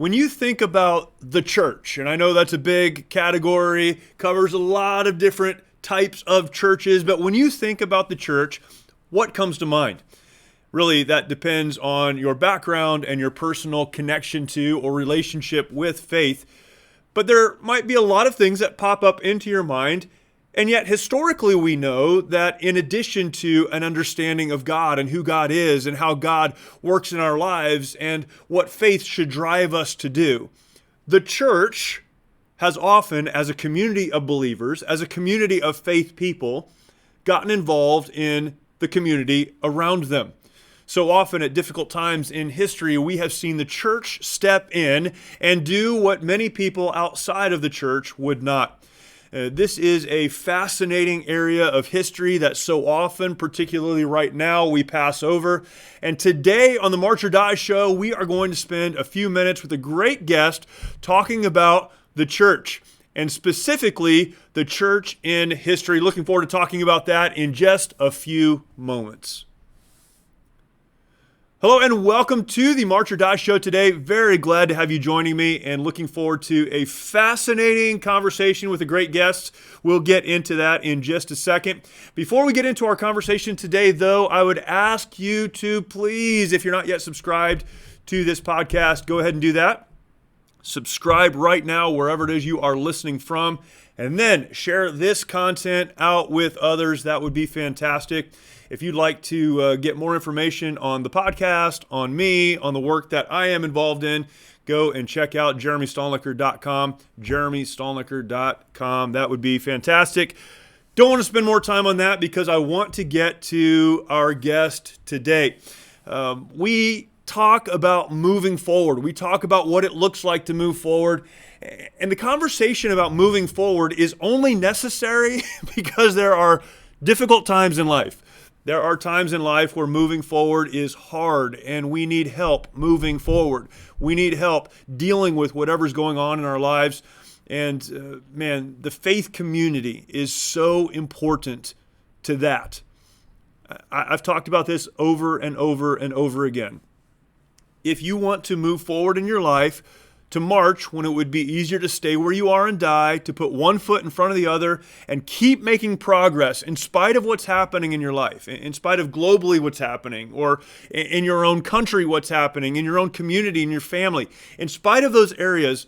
When you think about the church, and I know that's a big category, covers a lot of different types of churches, but when you think about the church, what comes to mind? Really, that depends on your background and your personal connection to or relationship with faith. But there might be a lot of things that pop up into your mind. And yet, historically, we know that in addition to an understanding of God and who God is and how God works in our lives and what faith should drive us to do, the church has often, as a community of believers, as a community of faith people, gotten involved in the community around them. So often at difficult times in history, we have seen the church step in and do what many people outside of the church would not. This is a fascinating area of history that so often, particularly right now, we pass over. And today on the March or Die show, we are going to spend a few minutes with a great guest talking about the church, and specifically the church in history. Looking forward to talking about that in just a few moments. Hello and welcome to the March or Die show today. Very glad to have you joining me and looking forward to a fascinating conversation with a great guest. We'll get into that in just a second. Before we get into our conversation today, though, I would ask you to please, if you're not yet subscribed to this podcast, go ahead and do that. Subscribe right now wherever it is you are listening from, and then share this content out with others. That would be fantastic. If you'd like to get more information on the podcast, on me, on the work that I am involved in, go and check out jeremystolniker.com, jeremystolniker.com. That would be fantastic. Don't want to spend more time on that because I want to get to our guest today. We talk about moving forward. We talk about what it looks like to move forward. And the conversation about moving forward is only necessary because there are difficult times in life. There are times in life where moving forward is hard and we need help moving forward. We need help dealing with whatever's going on in our lives. And man, the faith community is so important to that. I've talked about this over and over and over again. If you want to move forward in your life, to march when it would be easier to stay where you are and die, to put one foot in front of the other and keep making progress in spite of what's happening in your life, in spite of globally what's happening, or in your own country what's happening, in your own community, in your family. In spite of those areas,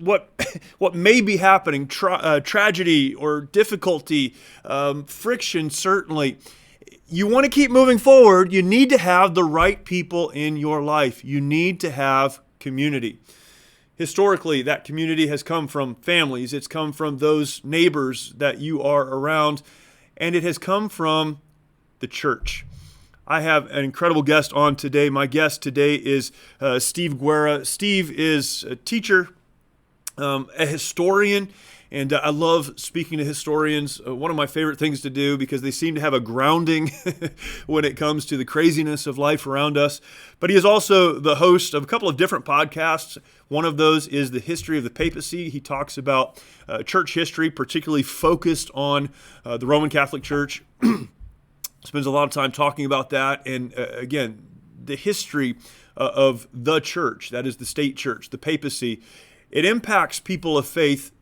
what may be happening, tragedy or difficulty, friction certainly, you want to keep moving forward, you need to have the right people in your life. You need to have community. Historically, that community has come from families. It's come from those neighbors that you are around, and it has come from the church. I have an incredible guest on today. My guest today is Steve Guerra. Steve is a teacher, a historian, and I love speaking to historians. One of my favorite things to do because they seem to have a grounding when it comes to the craziness of life around us. But he is also the host of a couple of different podcasts. One of those is The History of the Papacy. He talks about church history, particularly focused on the Roman Catholic Church. Spends a lot of time talking about that. And again, the history of the church, that is the state church, the papacy, it impacts people of faith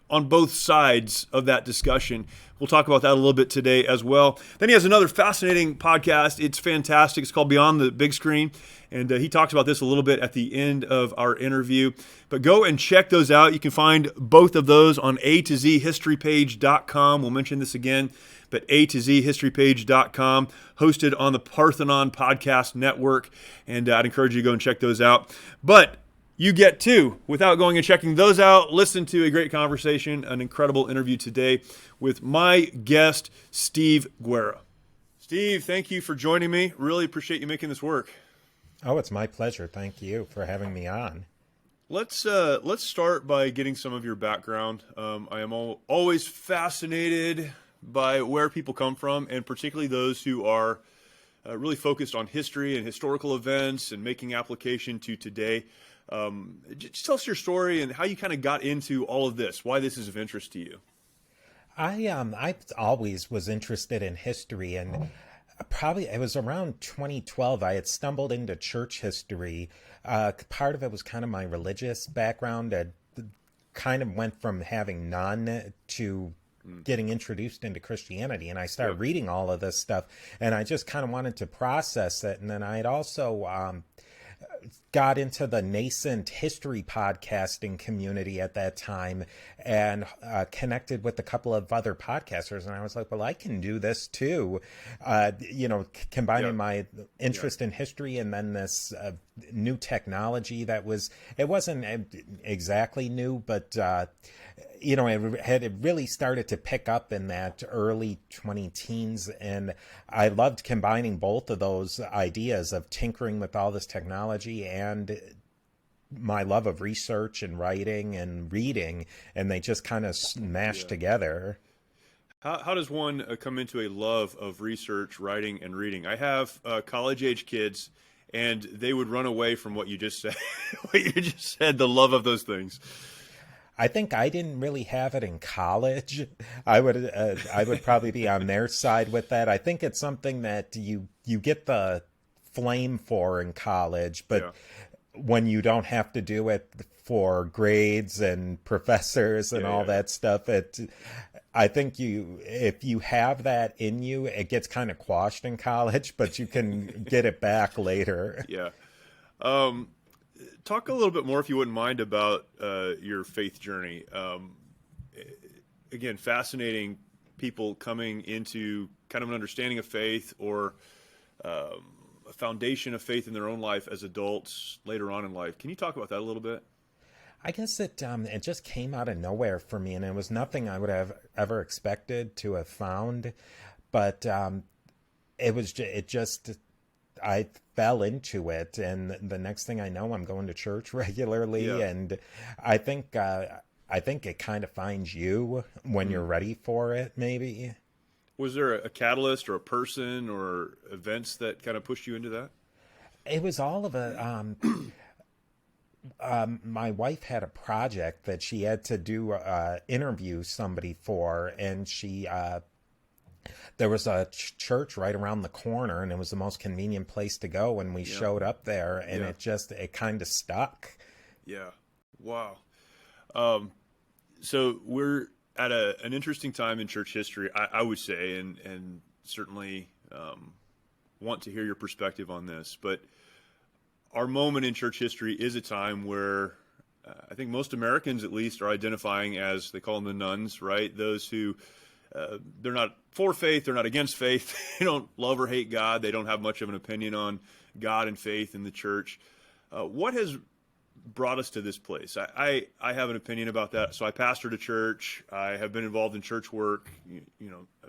on both sides of that discussion. We'll talk about that a little bit today as well. Then he has another fascinating podcast. It's fantastic. It's called Beyond the Big Screen. And he talks about this a little bit at the end of our interview. But go and check those out. You can find both of those on A2ZHistoryPage.com. We'll mention this again, but A2ZHistoryPage.com, hosted on the Parthenon Podcast Network. And I'd encourage you to go and check those out. But you get to, without going and checking those out, listen to a great conversation, an incredible interview today with my guest, Steve Guerra. Steve, thank you for joining me. Really appreciate you making this work. Oh, it's my pleasure. Thank you for having me on. Let's start by getting some of your background. I am always fascinated by where people come from, and particularly those who are really focused on history and historical events and making application to today. Just tell us your story and how you kind of got into all of this, why this is of interest to you. I always was interested in history, and Probably it was around 2012. I had stumbled into church history. Part of it was kind of my religious background. I kind of went from having none to getting introduced into Christianity, and I started Yep. reading all of this stuff, and I just kind of wanted to process it. And then I had also got into the nascent history podcasting community at that time, and connected with a couple of other podcasters, and I was like, well, I can do this too. Combining Yep. my interest in history and then this new technology that it wasn't exactly new, but it really started to pick up in that early 20 teens. And I loved combining both of those ideas of tinkering with all this technology and my love of research and writing and reading. And they just kind of smashed Yeah. together. How does one come into a love of research, writing, and reading? I have college-age kids, and they would run away from what you just said. What you just said, the love of those things. I think I didn't really have it in college. I would probably be on their side with that. I think it's something that you get the flame for in college, Yeah. but when you don't have to do it for grades and professors and Yeah, all yeah, that stuff, I think if you have that in you, it gets kind of quashed in college, but you can get it back later. yeah. Um, Talk a little bit more, if you wouldn't mind, about your faith journey. Again, fascinating people coming into kind of an understanding of faith or a foundation of faith in their own life as adults later on in life. Can you talk about that a little bit? I guess it just came out of nowhere for me, and it was nothing I would have ever expected to have found. But it just I fell into it, and the next thing I know, I'm going to church regularly, Yeah. and I think it kind of finds you when you're Mm. ready for it, maybe. Was there a catalyst or a person or events that kind of pushed you into that? It was all of a my wife had a project that she had to do interview somebody for, and she there was a church right around the corner, and it was the most convenient place to go, and we Yeah. showed up there, and Yeah. it kind of stuck. Yeah. Wow. So we're at an interesting time in church history, I would say, and certainly want to hear your perspective on this. But our moment in church history is a time where I think most Americans, at least, are identifying as, they call them the nuns, right? Those who they're not for faith, they're not against faith. They don't love or hate God. They don't have much of an opinion on God and faith in the church. What has brought us to this place? I have an opinion about that. So I pastored a church. I have been involved in church work.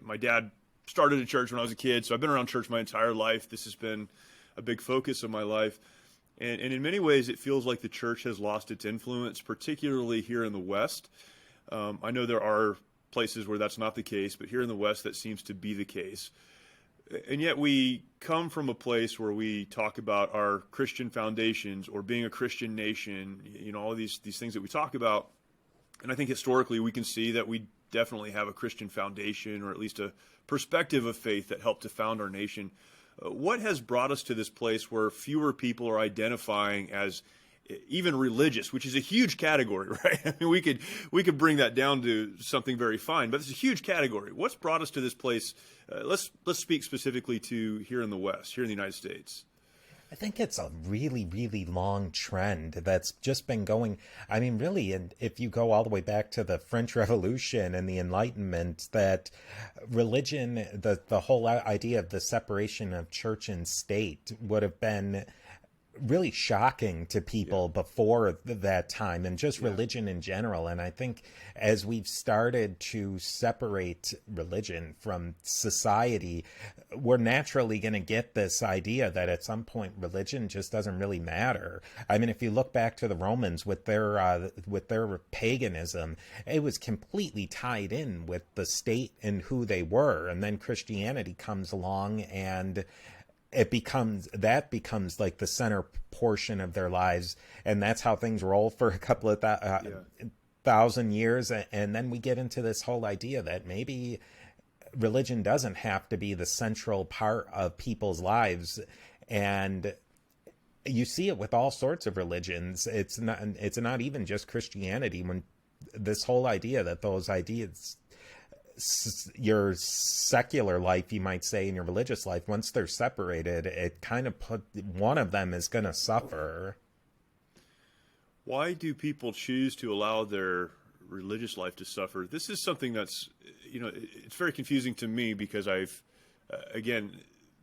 My dad started a church when I was a kid, so I've been around church my entire life. This has been a big focus of my life. And in many ways, it feels like the church has lost its influence, particularly here in the West. I know there are places where that's not the case, but here in the West, that seems to be the case. And yet we come from a place where we talk about our Christian foundations or being a Christian nation, all these things that we talk about. And I think historically we can see that we definitely have a Christian foundation, or at least a perspective of faith that helped to found our nation. What has brought us to this place where fewer people are identifying as even religious, which is a huge category, right? I mean, we could bring that down to something very fine, but it's a huge category. What's brought us to this place? Let's speak specifically to here in the West, here in the United States. I think it's a really, really long trend that's just been going. I mean, really, and if you go all the way back to the French Revolution and the Enlightenment, that religion, the whole idea of the separation of church and state would have been really shocking to people before that time, and just religion in general. And I think as we've started to separate religion from society, we're naturally going to get this idea that at some point religion just doesn't really matter. I mean, if you look back to the Romans with their paganism, it was completely tied in with the state and who they were. And then Christianity comes along, and that becomes like the center portion of their lives, and that's how things roll for a couple of thousand years. And then we get into this whole idea that maybe religion doesn't have to be the central part of people's lives. And you see it with all sorts of religions. It's not even just Christianity. When this whole idea that those ideas, your secular life, you might say, and your religious life, once they're separated, it kind of put one of them is going to suffer. Why do people choose to allow their religious life to suffer? This is something that's, it's very confusing to me because again,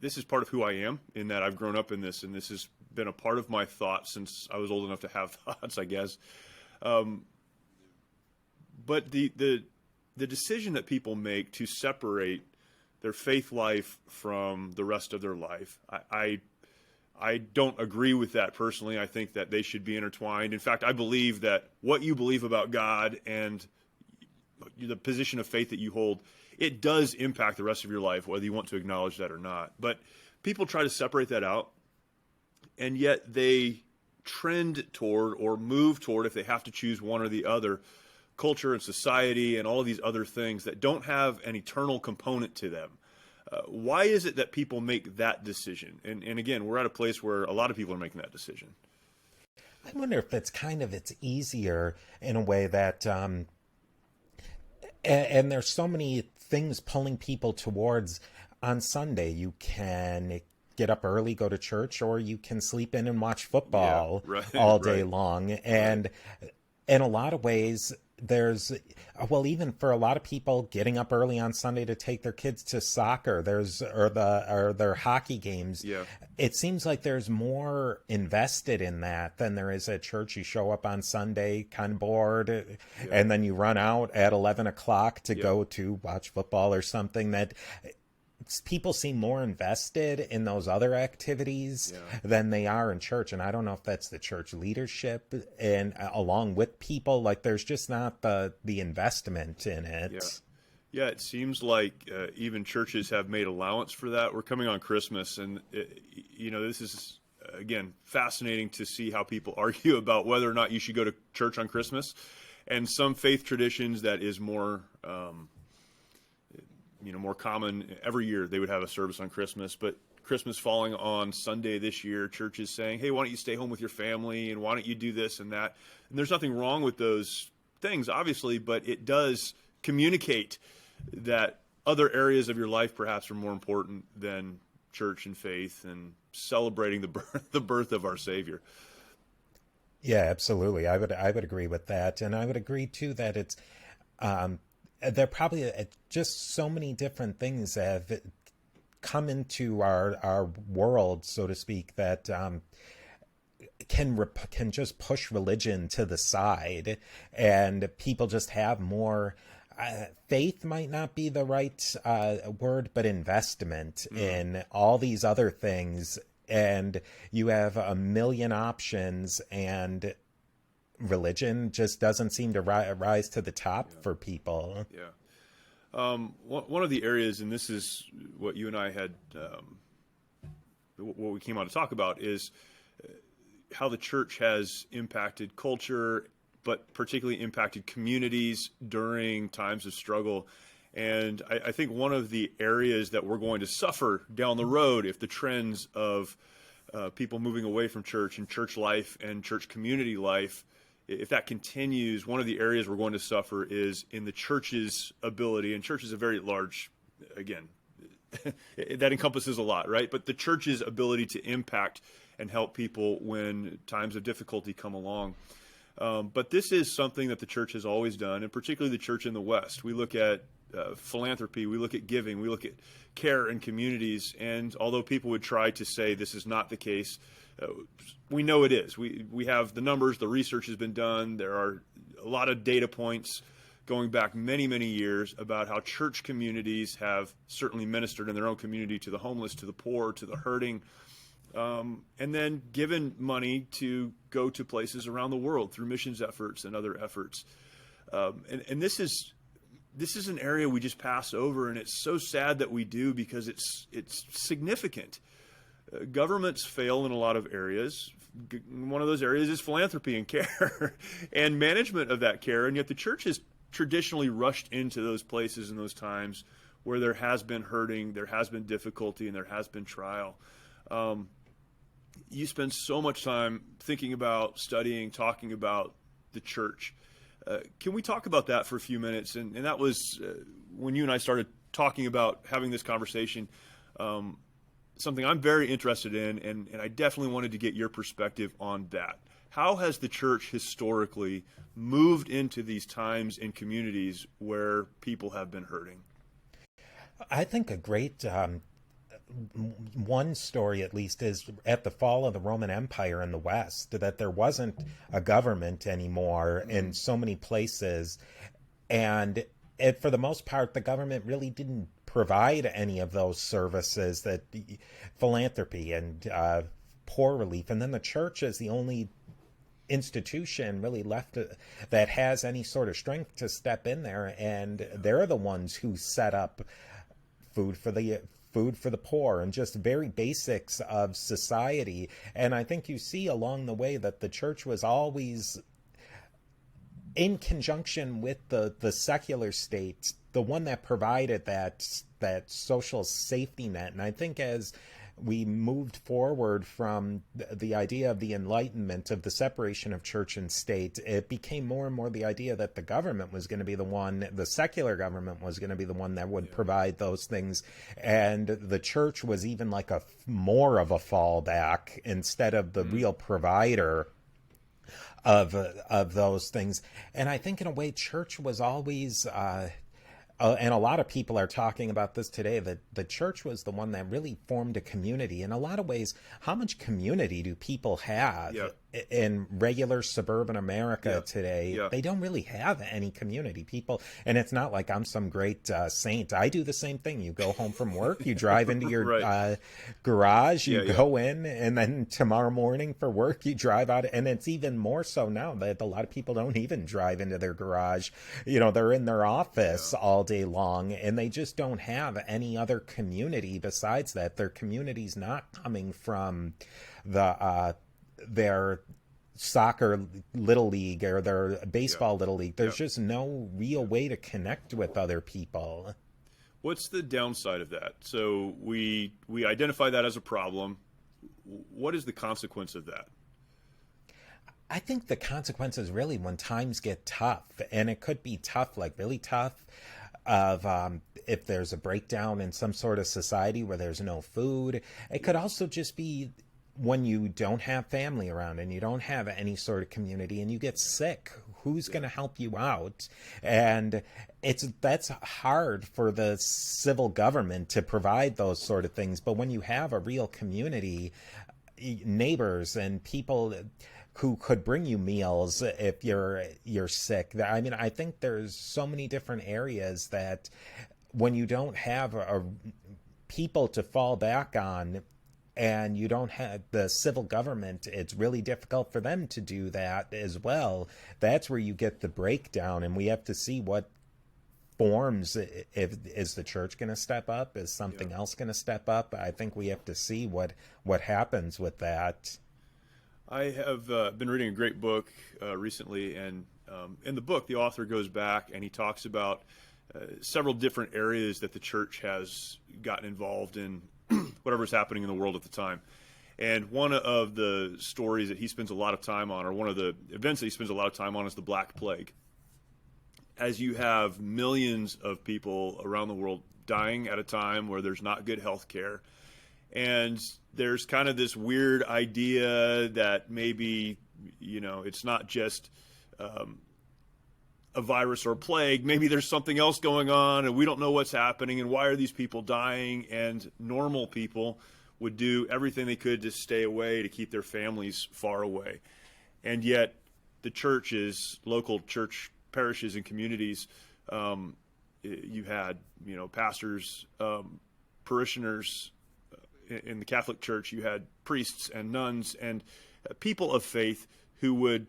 this is part of who I am in that I've grown up in this, and this has been a part of my thoughts since I was old enough to have thoughts, I guess. But the decision that people make to separate their faith life from the rest of their life, I don't agree with that personally. I think that they should be intertwined. In fact, I believe that what you believe about God and the position of faith that you hold, it does impact the rest of your life, whether you want to acknowledge that or not. But people try to separate that out, and yet they trend toward or move toward, if they have to choose one or the other, culture and society and all of these other things that don't have an eternal component to them. Why is it that people make that decision? And again, we're at a place where a lot of people are making that decision. I wonder if it's easier in a way that, and there's so many things pulling people towards. On Sunday, you can get up early, go to church, or you can sleep in and watch football all day long. And in a lot of ways, even for a lot of people, getting up early on Sunday to take their kids to soccer, or their hockey games. Yeah. It seems like there's more invested in that than there is at church. You show up on Sunday, kind of bored, and then you run out at 11 o'clock to go to watch football or something. That people seem more invested in those other activities than they are in church. And I don't know if that's the church leadership and along with people, like there's just not the investment in it. Yeah, it seems like even churches have made allowance for that. We're coming on Christmas, and this is, again, fascinating to see how people argue about whether or not you should go to church on Christmas. And some faith traditions that is more more common. Every year they would have a service on Christmas, but Christmas falling on Sunday this year, church is saying, hey, why don't you stay home with your family, and why don't you do this and that? And there's nothing wrong with those things, obviously, but it does communicate that other areas of your life perhaps are more important than church and faith and celebrating the birth of our Savior. Yeah, absolutely. I would agree with that. And I would agree too that it's, there are probably just so many different things that have come into our world, so to speak, that can just push religion to the side, and people just have more faith might not be the right word, but investment in all these other things, and you have a million options, and religion just doesn't seem to rise to the top for people. Yeah. One of the areas, and this is what you and I had, what we came out to talk about, is how the church has impacted culture, but particularly impacted communities during times of struggle. And I think one of the areas that we're going to suffer down the road, if the trends of people moving away from church and church life and church community life, if that continues, one of the areas we're going to suffer is in the church's ability, and church is a very large, again, that encompasses a lot, right? But the church's ability to impact and help people when times of difficulty come along. But this is something that the church has always done, and particularly the church in the West. We look at philanthropy, we look at giving, we look at care in communities, and although people would try to say this is not the case, we know it is. We have the numbers, the research has been done, there are a lot of data points going back many, many years about how church communities have certainly ministered in their own community to the homeless, to the poor, to the hurting, and then given money to go to places around the world through missions efforts and other efforts. And this is an area we just pass over, and it's so sad that we do because it's significant. Governments fail in a lot of areas. One of those areas is philanthropy and care and management of that care, and yet the church has traditionally rushed into those places in those times where there has been hurting, there has been difficulty, and there has been trial. You spend so much time thinking about, studying, talking about the church. Can we talk about that for a few minutes? And that was when you and I started talking about having this conversation, something I'm very interested in, and I definitely wanted to get your perspective on that. How has the church historically moved into these times in communities where people have been hurting? I think a great one story, at least, is at the fall of the Roman Empire in the West, that there wasn't a government anymore in so many places. And for the most part, the government really didn't provide any of those services, that philanthropy and poor relief. And then the church is the only institution really left that has any sort of strength to step in there, and they're the ones who set up food for the poor and just very basics of society. And I think you see along the way that the church was always in conjunction with the secular state, the one that provided that social safety net. And I think as we moved forward from the idea of the Enlightenment, of the separation of church and state, it became more and more the idea that the government was going to be the one, the secular government was going to be the one that would provide those things. And the church was even like more of a fallback instead of the real provider of those things. And I think in a way, church was always and a lot of people are talking about this today, that the church was the one that really formed a community. In a lot of ways, how much community do people have in regular suburban America today? They don't really have any community. People, and it's not like I'm some great saint. I do the same thing. You go home from work, you drive into your garage, you go in, and then tomorrow morning for work, you drive out. And it's even more so now that a lot of people don't even drive into their garage. You know, they're in their office all day long, and they just don't have any other community besides that. Their community's not coming from their soccer little league or their baseball little league. There's just no real way to connect with other people. What's the downside of that? So we identify that as a problem. What is the consequence of that? I think the consequence is really when times get tough, and it could be tough, like really tough, of if there's a breakdown in some sort of society where there's no food. It could also just be when you don't have family around and you don't have any sort of community and you get sick. Who's going to help you out? And that's hard for the civil government to provide those sort of things. But when you have a real community, neighbors and people who could bring you meals if you're sick. I mean, I think there's so many different areas that when you don't have people to fall back on, and you don't have the civil government, it's really difficult for them to do that as well. That's where you get the breakdown, and we have to see what forms. Is the church going to step up? Is something else going to step up? I think we have to see what happens with that. I have been reading a great book recently, and in the book, the author goes back and he talks about several different areas that the church has gotten involved in whatever's happening in the world at the time. And one of the stories that he spends a lot of time on, or one of the events that he spends a lot of time on, is the Black Plague. As you have millions of people around the world dying at a time where there's not good health care, and there's kind of this weird idea that maybe, it's not just a virus or a plague. Maybe there's something else going on and we don't know what's happening, and why are these people dying? And normal people would do everything they could to stay away, to keep their families far away. And yet the churches, local church parishes and communities, you had, pastors, parishioners. In the Catholic Church, you had priests and nuns and people of faith who would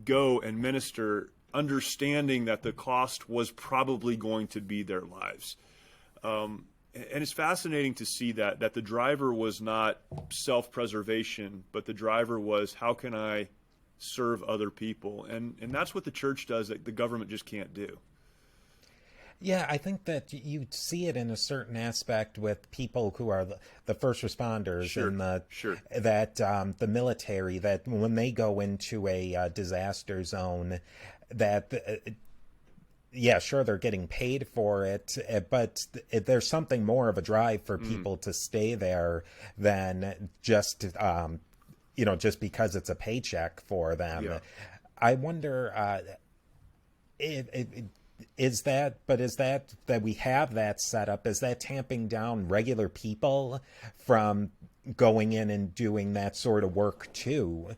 go and minister, understanding that the cost was probably going to be their lives. And it's fascinating to see that the driver was not self-preservation, but the driver was, how can I serve other people? And that's what the church does that the government just can't do. Yeah, I think that you see it in a certain aspect with people who are the first responders Sure, and sure. the military, that when they go into a disaster zone, that yeah, sure, they're getting paid for it, but there's something more of a drive for Mm, people to stay there than just just because it's a paycheck for them. yeah. I wonder, it is that we have that setup, is that tamping down regular people from going in and doing that sort of work too?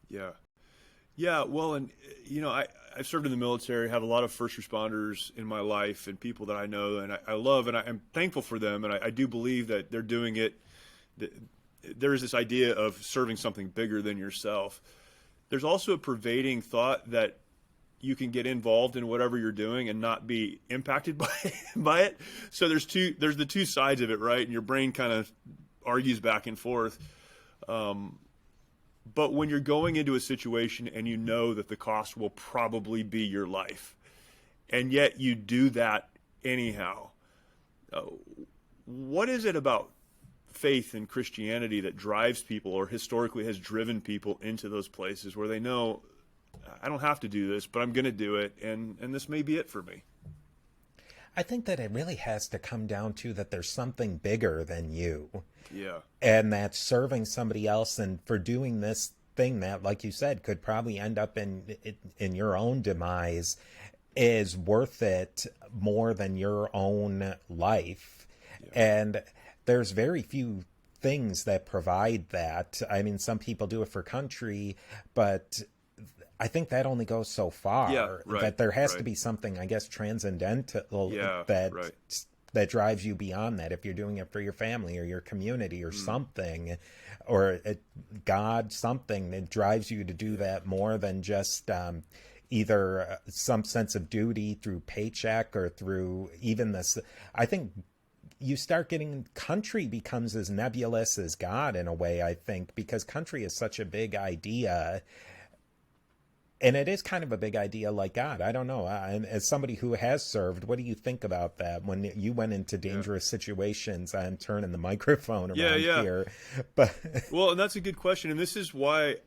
Yeah. Yeah, well, and I've served in the military, have a lot of first responders in my life and people that I know and I love, and I'm thankful for them, and I do believe that they're doing it. th- There is this idea of serving something bigger than yourself. There's also a pervading thought that you can get involved in whatever you're doing and not be impacted by by it. So there's the two sides of it, right? And your brain kind of argues back and forth. But when you're going into a situation and you know that the cost will probably be your life, and yet you do that anyhow, uh, what is it about faith and Christianity that drives people, or historically has driven people into those places where they know, I don't have to do this, but I'm going to do it, and this may be it for me? I think that it really has to come down to that there's something bigger than you, Yeah, and that serving somebody else and for doing this thing that, like you said, could probably end up in your own demise is worth it more than your own life. yeah, And there's very few things that provide that. I mean, some people do it for country, but I think that only goes so yeah. far. Right, That there has to right. be something, I guess, transcendental Yeah, that right. drives you beyond that. If you're doing it for your family or your community or Mm, something, or God, something that drives you to do yeah, that more than just either some sense of duty through paycheck or through even this. I think you start getting, country becomes as nebulous as God in a way, I think, because country is such a big idea, and it is kind of a big idea like God. I don't know. As somebody who has served, what do you think about that when you went into yeah, dangerous situations? I'm turning the microphone yeah, around yeah. here, but Well, and that's a good question, and this is why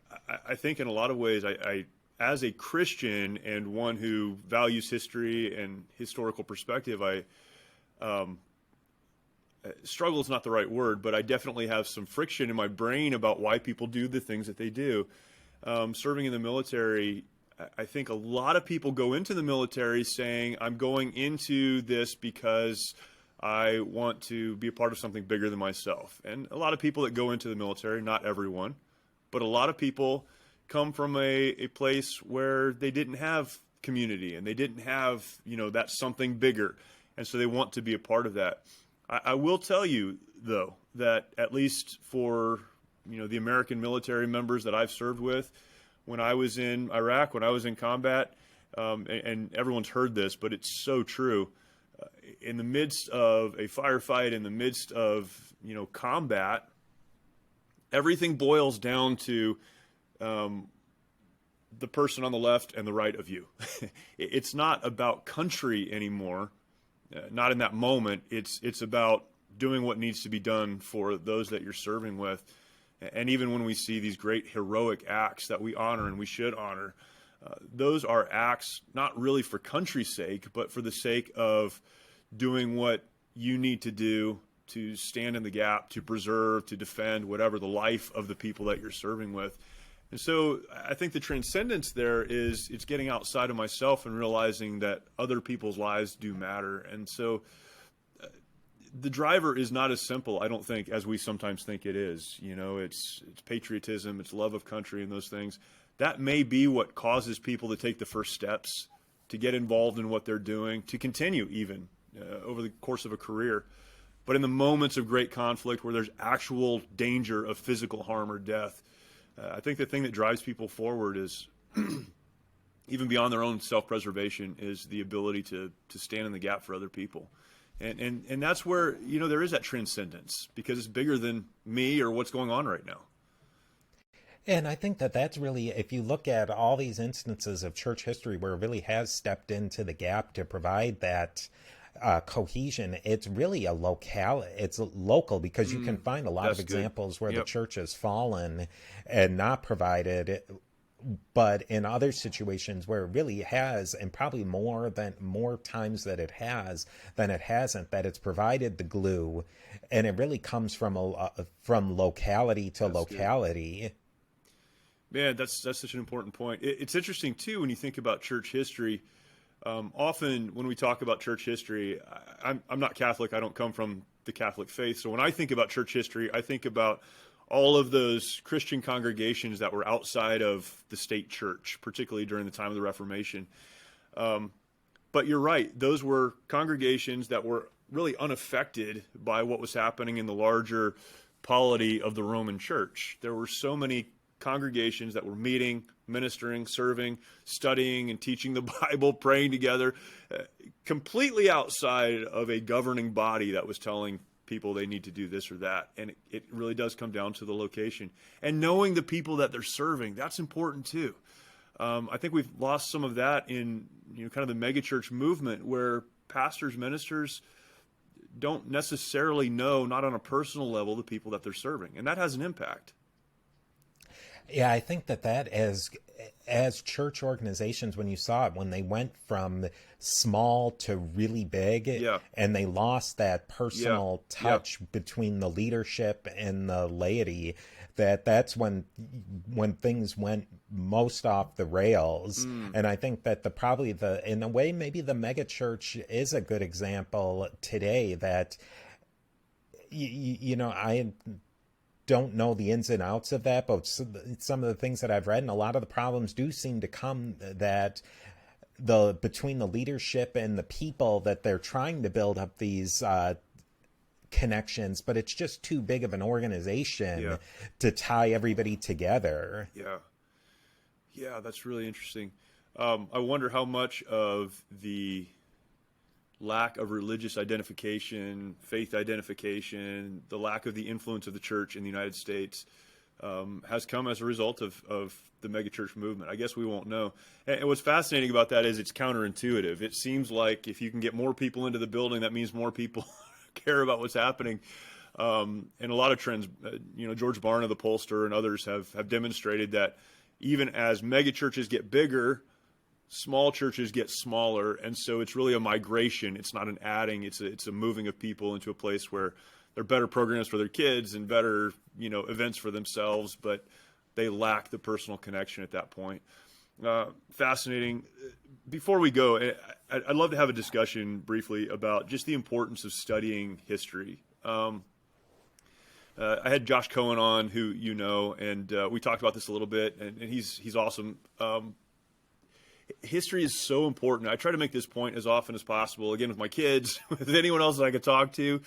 I think in a lot of ways, as a Christian and one who values history and historical perspective, I struggle is not the right word, but I definitely have some friction in my brain about why people do the things that they do. Serving in the military, I think a lot of people go into the military saying, I'm going into this because I want to be a part of something bigger than myself. And a lot of people that go into the military, not everyone, but a lot of people come from a place where they didn't have community and they didn't have, that something bigger. And so they want to be a part of that. I will tell you, though, that at least for the American military members that I've served with, when I was in Iraq, when I was in combat, and everyone's heard this, but it's so true. In the midst of a firefight, in the midst of combat, everything boils down to the person on the left and the right of you. It's not about country anymore. Not in that moment. It's about doing what needs to be done for those that you're serving with. And even when we see these great heroic acts that we honor and we should honor, those are acts not really for country's sake, but for the sake of doing what you need to do to stand in the gap, to preserve, to defend whatever the life of the people that you're serving with. And so I think the transcendence there is it's getting outside of myself and realizing that other people's lives do matter. And so the driver is not as simple, I don't think, as we sometimes think it is. It's patriotism, it's love of country and those things. That may be what causes people to take the first steps, to get involved in what they're doing, to continue even over the course of a career. But in the moments of great conflict where there's actual danger of physical harm or death, I think the thing that drives people forward is, even beyond their own self-preservation, is the ability to stand in the gap for other people. And that's where, there is that transcendence, because it's bigger than me or what's going on right now. And I think that that's really, if you look at all these instances of church history where it really has stepped into the gap to provide that cohesion, it's really it's local, because you can find a lot of That's good. examples where the Yep. church has fallen and not provided. But in other situations where it really has, and probably more times that it has than it hasn't, that it's provided the glue, and it really comes from from locality to That's good. locality. Man, that's such an important point. It's interesting too when you think about church history. Often when we talk about church history, I'm not Catholic. I don't come from the Catholic faith. So when I think about church history, I think about all of those Christian congregations that were outside of the state church, particularly during the time of the Reformation. But you're right; those were congregations that were really unaffected by what was happening in the larger polity of the Roman Church. There were so many congregations that were meeting, ministering, serving, studying, and teaching the Bible, praying together, completely outside of a governing body that was telling people they need to do this or that. And it really does come down to the location. And knowing the people that they're serving, that's important too. I think we've lost some of that in kind of the megachurch movement, where pastors, ministers don't necessarily know, not on a personal level, the people that they're serving. And that has an impact. Yeah, I think that as church organizations, when you saw it, when they went from small to really big, Yeah. and they lost that Yeah. personal Yeah. touch between the leadership and the laity, that's when things went most off the rails. And I think that probably in a way, maybe the mega church is a good example today. That I don't know the ins and outs of that, but some of the things that I've read, and a lot of the problems do seem to come that between the leadership and the people, that they're trying to build up these connections, but it's just too big of an organization Yeah. to tie everybody together. Yeah. Yeah, that's really interesting. I wonder how much of the lack of religious identification, faith identification, the lack of the influence of the church in the United States has come as a result of the megachurch movement. I guess we won't know. And what's fascinating about that is it's counterintuitive. It seems like if you can get more people into the building, that means more people care about what's happening. And a lot of trends, George Barna, the pollster, and others have demonstrated that even as megachurches get bigger, small churches get smaller, and so it's really a migration. It's not an adding. It's a moving of people into a place where there are better programs for their kids and better events for themselves, but they lack the personal connection at that point. Fascinating. Before we go, I'd love to have a discussion briefly about just the importance of studying history. I had Josh Cohen on, who and we talked about this a little bit, and he's awesome. History is so important. I try to make this point as often as possible, again, with my kids, with anyone else that I could talk to,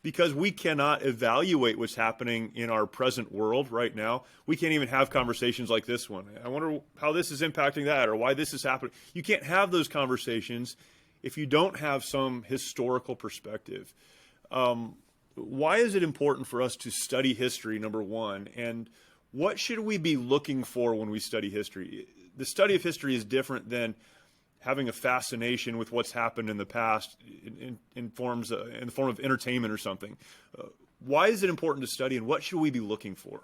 because we cannot evaluate what's happening in our present world right now. We can't even have conversations like this one. I wonder how this is impacting that, or why this is happening. You can't have those conversations if you don't have some historical perspective. Why is it important for us to study history, number one? And what should we be looking for when we study history? The study of history is different than having a fascination with what's happened in the past in the form of entertainment or something. Why is it important to study, and what should we be looking for?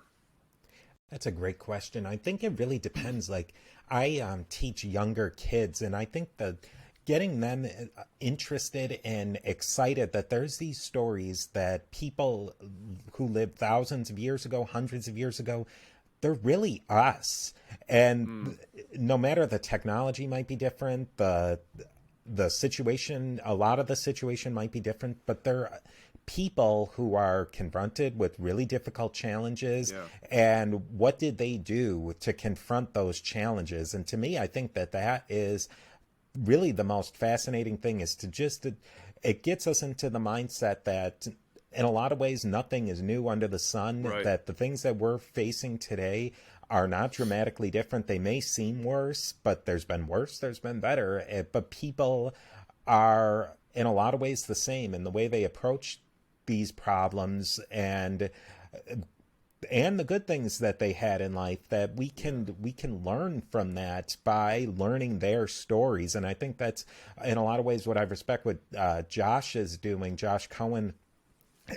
That's a great question. I think it really depends. Like, I teach younger kids, and I think that getting them interested and excited that there's these stories that people who lived thousands of years ago, hundreds of years ago, they're really us. And no matter, the technology might be different, the situation, a lot of the situation might be different, but they're people who are confronted with really difficult challenges. Yeah. And what did they do to confront those challenges? And to me, I think that is really the most fascinating thing, is it gets us into the mindset that in a lot of ways nothing is new under the sun. Right. That the things that we're facing today are not dramatically different. They may seem worse, but there's been worse, there's been better. But people are in a lot of ways the same in the way they approach these problems. And and the good things that they had in life, that we can learn from that by learning their stories. And I think that's in a lot of ways what I respect what Josh is doing, Josh Cohen,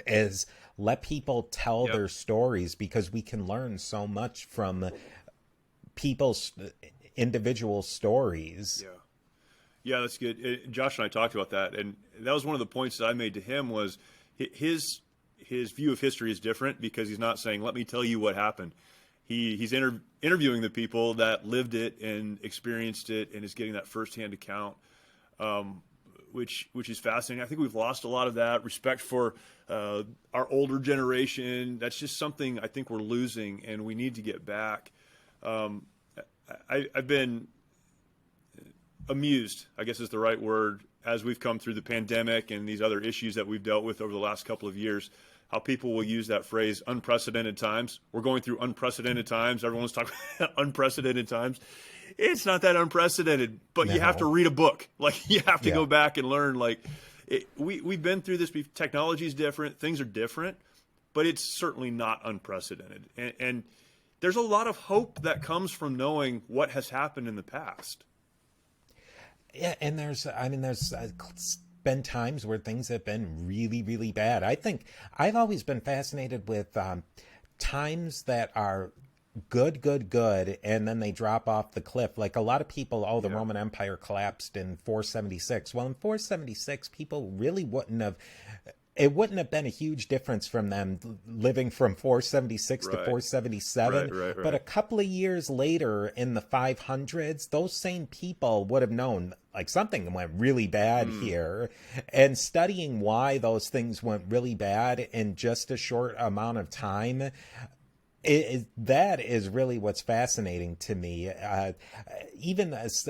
is let people tell Yep. their stories, because we can learn so much from people's individual stories. Yeah. Yeah, that's good. Josh and I talked about that, and that was one of the points that I made to him was his view of history is different because he's not saying, "Let me tell you what happened." He's interviewing the people that lived it and experienced it, and is getting that firsthand account, which is fascinating. I think we've lost a lot of that respect for our older generation. That's just something I think we're losing, and we need to get back. I've been amused, I guess is the right word, as we've come through the pandemic and these other issues that we've dealt with over the last couple of years, how people will use that phrase, unprecedented times. We're going through unprecedented times. Everyone's talking about unprecedented times. It's not that unprecedented, but you have to No. read a book. Like, you have to Yeah. go back and learn. Like, we've been through this. Technology is different. Things are different, but it's certainly not unprecedented. And there's a lot of hope that comes from knowing what has happened in the past. Yeah, and there's been times where things have been really, really bad. I think I've always been fascinated with times that are good, good, good, and then they drop off the cliff. Like a lot of people, the Yeah. Roman Empire collapsed in 476. Well, in 476, people really wouldn't have. It wouldn't have been a huge difference from them living from 476 to Right. 477. Right. But a couple of years later in the 500s, those same people would have known like something went really bad here. And studying why those things went really bad in just a short amount of time, that is really what's fascinating to me. Even as,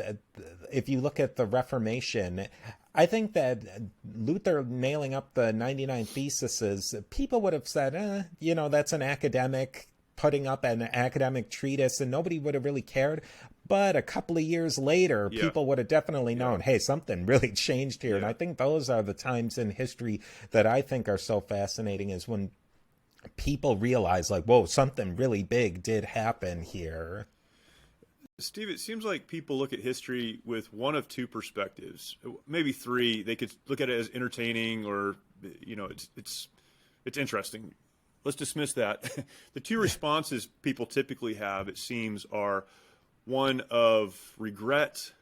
if you look at the Reformation, I think that Luther nailing up the 99 Theses, people would have said, that's an academic putting up an academic treatise, and nobody would have really cared. But a couple of years later, Yeah. people would have definitely known, hey, something really changed here. And Yeah. I think those are the times in history that I think are so fascinating, is when people realize, like, whoa, something really big did happen here. Steve, it seems like people look at history with one of two perspectives, maybe three. They could look at it as entertaining, or it's interesting. Let's dismiss that. The two responses people typically have, it seems, are one of regret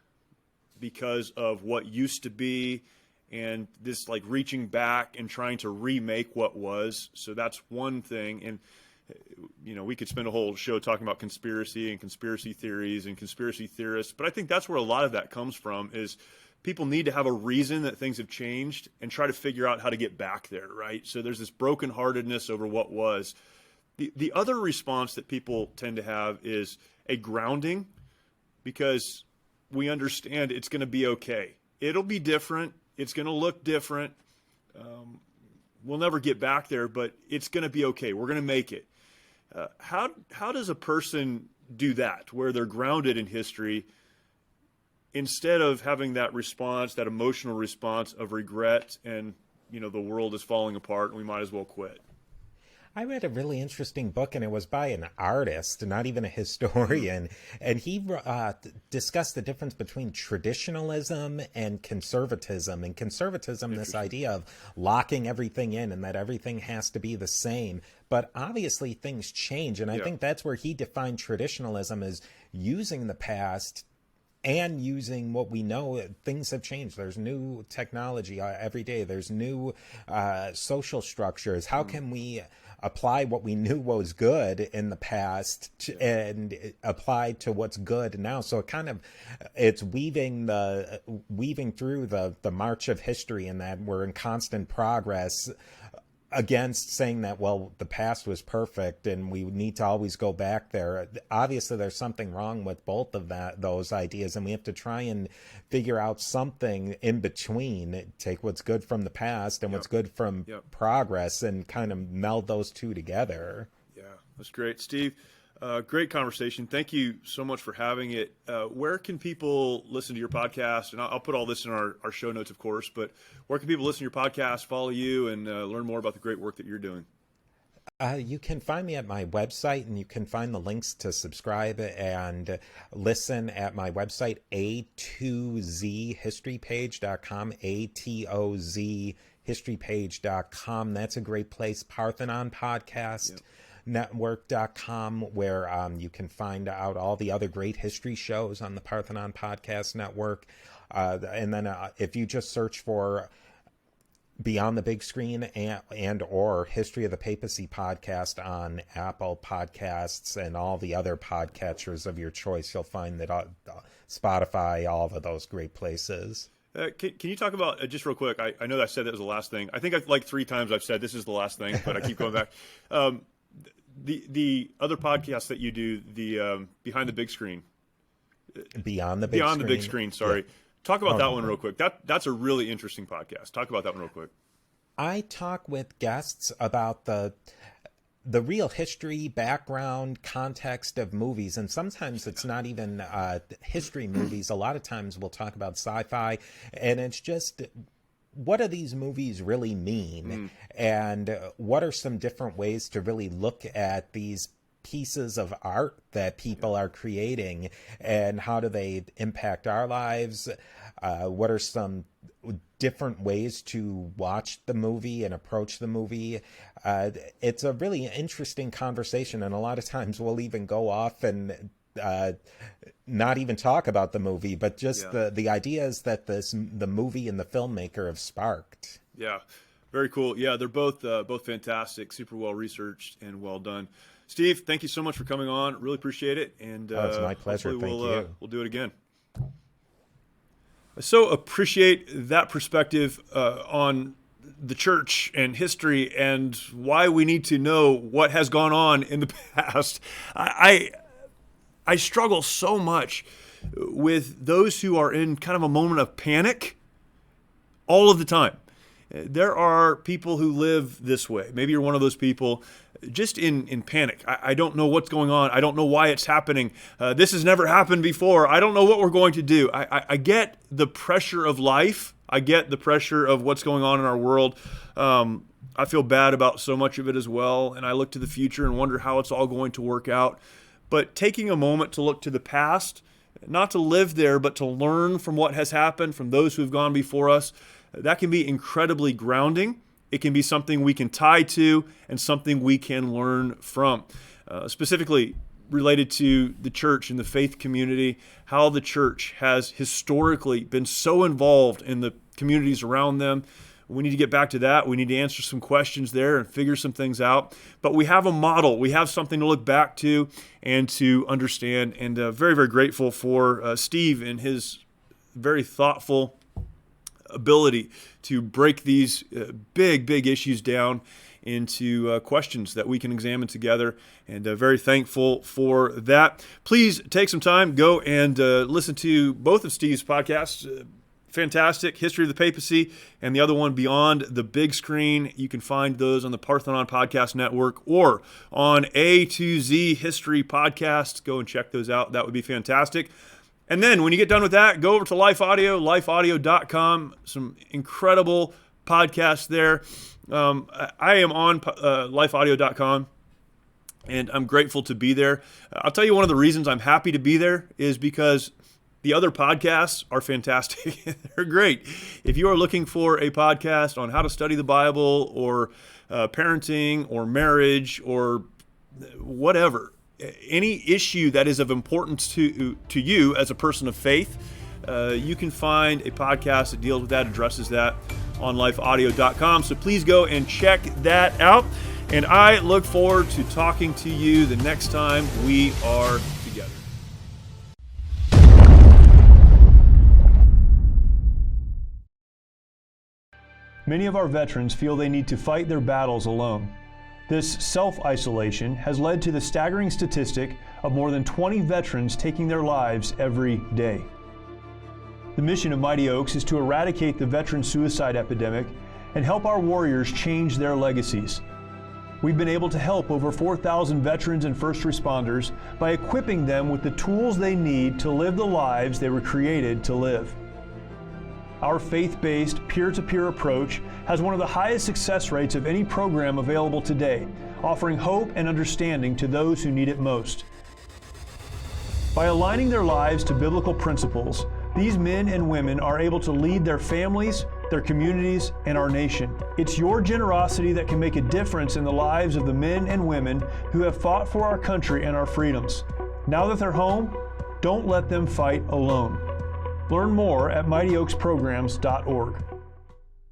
because of what used to be, and this like reaching back and trying to remake what was. So that's one thing. And we could spend a whole show talking about conspiracy and conspiracy theories and conspiracy theorists, but I think that's where a lot of that comes from, is people need to have a reason that things have changed and try to figure out how to get back there, right? So there's this brokenheartedness over what was. The other response that people tend to have is a grounding, because we understand it's going to be okay. It'll be different. It's going to look different. We'll never get back there, but it's going to be okay. We're going to make it. How does a person do that, where they're grounded in history, instead of having that response, that emotional response of regret and, the world is falling apart and we might as well quit? I read a really interesting book, and it was by an artist, not even a historian, and he discussed the difference between traditionalism and conservatism. And conservatism, this idea of locking everything in and that everything has to be the same. But obviously things change, and I think that's where he defined traditionalism as using the past and using what we know. Things have changed. There's new technology every day. There's new social structures. How can we apply what we knew was good in the past and apply to what's good now? So it's weaving through the march of history, and that we're in constant progress, against saying that, well, the past was perfect and we need to always go back there. Obviously, there's something wrong with both of those ideas, and we have to try and figure out something in between. Take what's good from the past and what's good from progress, and kind of meld those two together. Yeah, that's great. Steve, great conversation. Thank you so much for having it. Where can people listen to your podcast? And I'll put all this in our show notes, of course, but where can people listen to your podcast, follow you, and learn more about the great work that you're doing? You can find me at my website, and you can find the links to subscribe and listen at my website, a2zhistorypage.com, A-T-O-Z historypage.com. That's a great place. Parthenon Podcast. Yep. Network.com, where you can find out all the other great history shows on the Parthenon Podcast Network. And then if you just search for Beyond the Big Screen and or History of the Papacy podcast on Apple Podcasts and all the other podcatchers of your choice, you'll find that Spotify, all of those great places. Can you talk about, just real quick, I know that I said that was the last thing. I think like 3 times I've said this is the last thing, but I keep going back. The other podcast that you do, the Behind the Big Screen. Beyond the Big Screen, sorry. Yeah. Talk about that one real quick. That's a really interesting podcast. Talk about that one real quick. I talk with guests about the real history, background, context of movies, and sometimes it's not even history movies. A lot of times we'll talk about sci-fi, and it's just, what do these movies really mean? And what are some different ways to really look at these pieces of art that people are creating, and how do they impact our lives? What are some different ways to watch the movie and approach the movie? It's a really interesting conversation, and a lot of times we'll even go off and not even talk about the movie, but just the ideas that the movie and the filmmaker have sparked. Yeah, very cool. Yeah, they're both fantastic, super well researched and well done. Steve, thank you so much for coming on. Really appreciate it. And it's my pleasure. Thank you. We'll do it again. I so appreciate that perspective on the church and history and why we need to know what has gone on in the past. I struggle so much with those who are in kind of a moment of panic all of the time. There are people who live this way. Maybe you're one of those people just in panic. I don't know what's going on. I don't know why it's happening. This has never happened before. I don't know what we're going to do. I get the pressure of life. I get the pressure of what's going on in our world. I feel bad about so much of it as well. And I look to the future and wonder how it's all going to work out. But taking a moment to look to the past, not to live there, but to learn from what has happened, from those who have gone before us, that can be incredibly grounding. It can be something we can tie to and something we can learn from. Specifically related to the church and the faith community, how the church has historically been so involved in the communities around them. We need to get back to that. We need to answer some questions there and figure some things out. But we have a model. We have something to look back to and to understand. And very, very grateful for Steve and his very thoughtful ability to break these big issues down into questions that we can examine together, and very thankful for that. Please take some time, go and listen to both of Steve's podcasts. Fantastic, History of the Papacy, and the other one, Beyond the Big Screen. You can find those on the Parthenon Podcast Network or on A2Z History Podcast. Go and check those out. That would be fantastic. And then when you get done with that, go over to Life Audio, lifeaudio.com. Some incredible podcasts there. I am on lifeaudio.com, and I'm grateful to be there. I'll tell you, one of the reasons I'm happy to be there is because the other podcasts are fantastic. They're great. If you are looking for a podcast on how to study the Bible or parenting or marriage or whatever, any issue that is of importance to you as a person of faith, you can find a podcast that deals with that, addresses that on lifeaudio.com. So please go and check that out. And I look forward to talking to you the next time we are together. Many of our veterans feel they need to fight their battles alone. This self-isolation has led to the staggering statistic of more than 20 veterans taking their lives every day. The mission of Mighty Oaks is to eradicate the veteran suicide epidemic and help our warriors change their legacies. We've been able to help over 4,000 veterans and first responders by equipping them with the tools they need to live the lives they were created to live. Our faith-based, peer-to-peer approach has one of the highest success rates of any program available today, offering hope and understanding to those who need it most. By aligning their lives to biblical principles, these men and women are able to lead their families, their communities, and our nation. It's your generosity that can make a difference in the lives of the men and women who have fought for our country and our freedoms. Now that they're home, don't let them fight alone. Learn more at mightyoaksprograms.org.